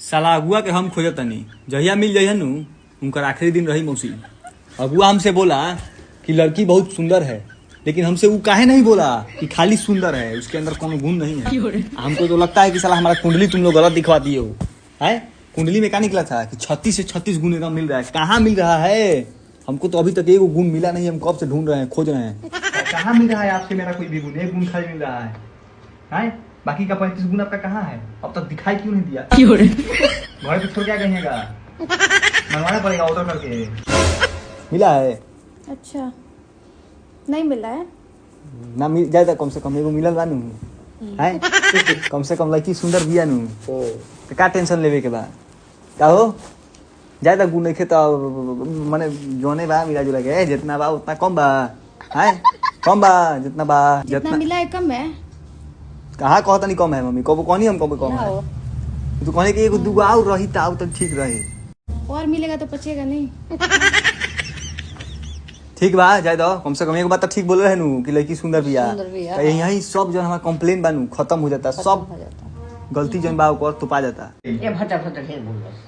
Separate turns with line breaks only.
साला अगुआ के हम खोजत तनी जहिया मिल जाइए नु उनका आखिरी दिन रही मौसी। अगुआ हमसे बोला कि लड़की बहुत सुंदर है, लेकिन हमसे वो काहे नहीं बोला कि खाली सुंदर है, उसके अंदर कोनो गुण नहीं है। हमको तो लगता है कि साला हमारा कुंडली तुम लोग गलत दिखवा दिए हो। है कुंडली में क्या निकला था कि 36 से 36 गुण एकदम मिल रहा है। कहाँ मिल रहा है? हमको तो अभी तक एक गुण मिला नहीं। हम कब से ढूंढ रहे हैं, खोज रहे हैं। कहाँ मिल रहा है आपसे मेरा कोई भी गुण? एक गुण खाली मिल रहा है। बाकी का 35 गुण आपका कहाँ है? अब तक दिखाई क्यों नहीं दिया? घर पे छोड़ क्या कहिएगा? मंगवाना पड़ेगा ऑर्डर करके। मिला है?
अच्छा नहीं मिला है
ना मिल जाए तो कम से कम एगो मिलल बा नु है। कम से कम लड़की सुंदर बिया नु तो का टेंशन लेवे के बा? का हो जाए तो गुण नहीं तो माने जोने बा मिला जुला के जितना बा उतना कम बा है। कम बा जितना बा
जितना मिला है कम है।
कहाँ कहता नहीं कम है मम्मी? कब कहनी हम कब कम है? तू कहने कि एगो दूगो और रही तो ठीक रहे।
और मिलेगा तो बचेगा नहीं।
ठीक बा जाए दो कम से कम एक बात तो ठीक बोल रहे नु कि लड़की सुंदर बिया। तो यही सब जो हमारा कंप्लेन बा नु खत्म हो जाता, सब गलती जन बा ओकर तो पा जाता।
ये भटर भटर बोल बस।